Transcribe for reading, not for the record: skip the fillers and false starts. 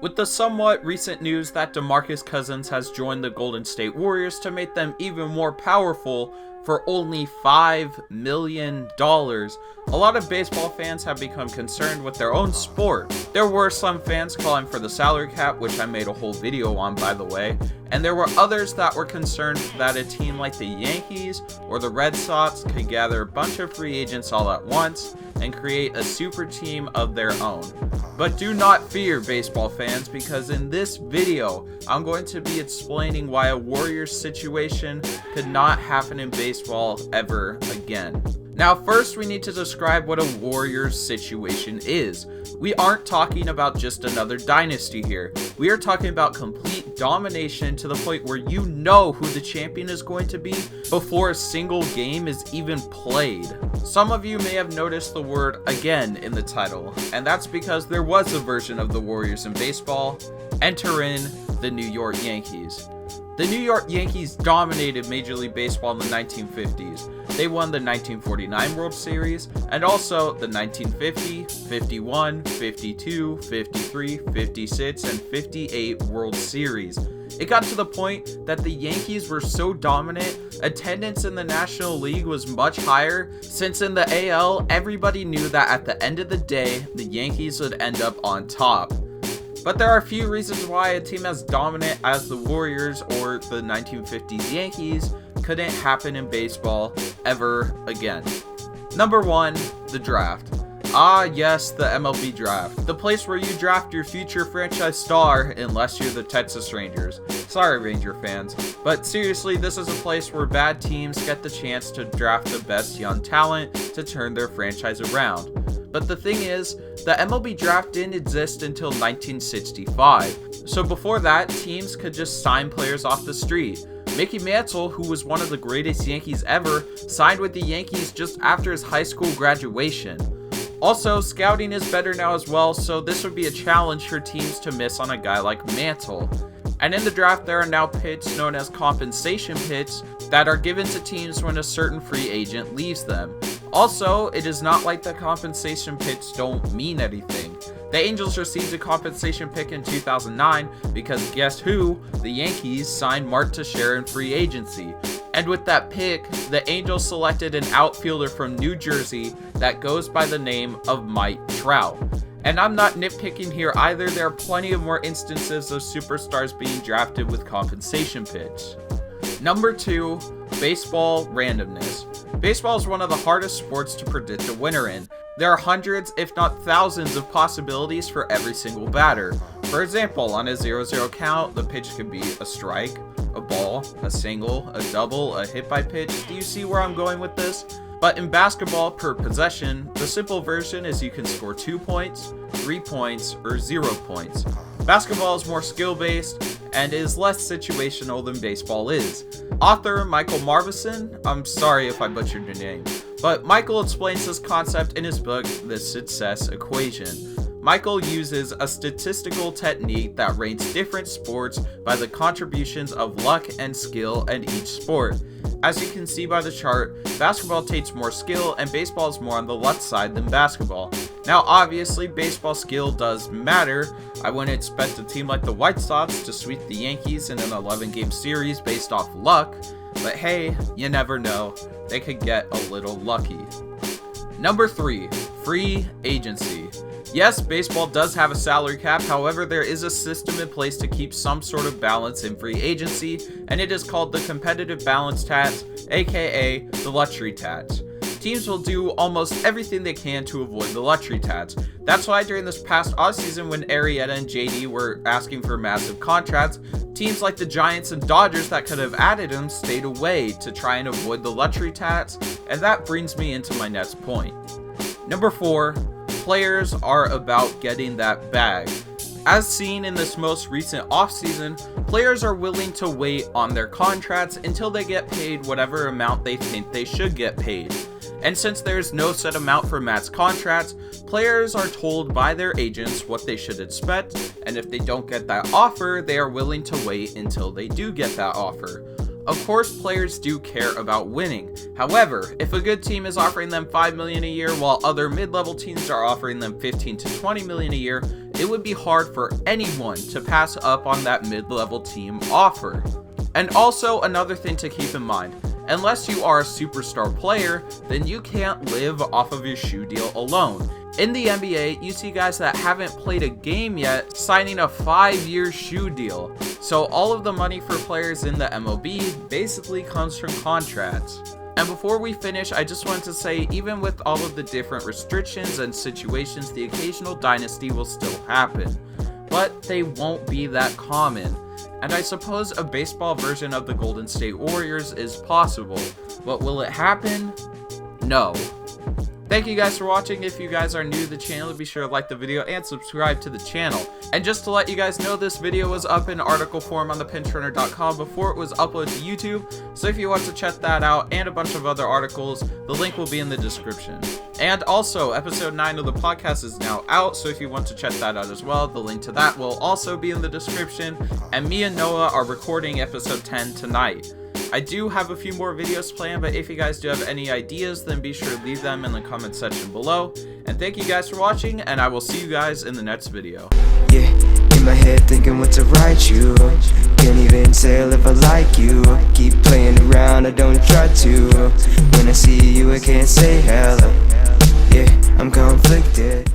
With the somewhat recent news that Demarcus Cousins has joined the Golden State Warriors to make them even more powerful for only $5 million, a lot of baseball fans have become concerned with their own sport. There were some fans calling for the salary cap, which I made a whole video on, by the way, and there were others that were concerned that a team like the Yankees or the Red Sox could gather a bunch of free agents all at once and create a super team of their own. But do not fear, baseball fans, because in this video, I'm going to be explaining why a Warriors situation could not happen in baseball ever again. Now, first we need to describe what a Warriors situation is. We aren't talking about just another dynasty here. We are talking about complete domination to the point where you know who the champion is going to be before a single game is even played. Some of you may have noticed the word "again" in the title, and that's because there was a version of the Warriors in baseball. Enter in the New York Yankees. The New York Yankees dominated Major League Baseball in the 1950s. They won the 1949 World Series and also the 1950, 51, 52, 53, 56, and 58 World Series. It got to the point that the Yankees were so dominant, attendance in the National League was much higher, since in the AL, everybody knew that at the end of the day, the Yankees would end up on top. But there are a few reasons why a team as dominant as the Warriors or the 1950s Yankees couldn't happen in baseball ever again. Number 1, the draft. Ah yes, the MLB draft. The place where you draft your future franchise star unless you're the Texas Rangers. Sorry, Ranger fans. But seriously, this is a place where bad teams get the chance to draft the best young talent to turn their franchise around. But the thing is, the MLB draft didn't exist until 1965. So before that, teams could just sign players off the street. Mickey Mantle, who was one of the greatest Yankees ever, signed with the Yankees just after his high school graduation. Also, scouting is better now as well, so this would be a challenge for teams to miss on a guy like Mantle. And in the draft, there are now picks known as compensation picks that are given to teams when a certain free agent leaves them. Also, it is not like the compensation picks don't mean anything. The Angels received a compensation pick in 2009 because guess who? The Yankees signed Mark Teixeira in free agency. And with that pick, the Angels selected an outfielder from New Jersey that goes by the name of Trout. And I'm not nitpicking here either, there are plenty of more instances of superstars being drafted with compensation picks. Number 2, baseball randomness. Baseball is one of the hardest sports to predict a winner in. There are hundreds, if not thousands, of possibilities for every single batter. For example, on a 0-0 count, the pitch could be a strike, a ball, a single, a double, a hit by pitch. Do you see where I'm going with this? But in basketball, per possession, the simple version is you can score 2 points, 3 points, or 0 points. Basketball is more skill-based and is less situational than baseball is. Author Michael Marvison, I'm sorry if I butchered your name, but Michael explains this concept in his book, The Success Equation. Michael uses a statistical technique that rates different sports by the contributions of luck and skill in each sport. As you can see by the chart, basketball takes more skill and baseball is more on the luck side than basketball. Now obviously baseball skill does matter. I wouldn't expect a team like the White Sox to sweep the Yankees in an 11-game series based off luck, but hey, you never know, they could get a little lucky. Number 3, free agency. Yes, baseball does have a salary cap, however, there is a system in place to keep some sort of balance in free agency, and it is called the competitive balance tax, aka the luxury tax. Teams will do almost everything they can to avoid the luxury tax. That's why during this past offseason when Arrieta and JD were asking for massive contracts, teams like the Giants and Dodgers that could have added them stayed away to try and avoid the luxury tax, and that brings me into my next point. Number 4, players are about getting that bag. As seen in this most recent offseason, players are willing to wait on their contracts until they get paid whatever amount they think they should get paid. And since there's no set amount for max contracts, players are told by their agents what they should expect, and if they don't get that offer, they are willing to wait until they do get that offer. Of course, players do care about winning. However, if a good team is offering them $5 million a year while other mid-level teams are offering them $15 to $20 million a year, it would be hard for anyone to pass up on that mid-level team offer. And also, another thing to keep in mind, unless you are a superstar player, then you can't live off of your shoe deal alone. In the NBA, you see guys that haven't played a game yet signing a 5-year shoe deal. So all of the money for players in the MLB basically comes from contracts. And before we finish, I just wanted to say, even with all of the different restrictions and situations, the occasional dynasty will still happen. But they won't be that common. And I suppose a baseball version of the Golden State Warriors is possible. But will it happen? No. Thank you guys for watching. If you guys are new to the channel, be sure to like the video and subscribe to the channel. And just to let you guys know, this video was up in article form on the pinchRunner.com before it was uploaded to YouTube. So if you want to check that out and a bunch of other articles, the link will be in the description. And also, episode 9 of the podcast is now out, so if you want to check that out as well, the link to that will also be in the description. And me and Noah are recording episode 10 tonight. I do have a few more videos planned, but if you guys do have any ideas, then be sure to leave them in the comment section below. And thank you guys for watching, and I will see you guys in the next video. Yeah, in my head thinking what to write you. Can't even tell if I like you. Keep playing around, I don't try to. When I see you, I can't say hello. Yeah, I'm conflicted.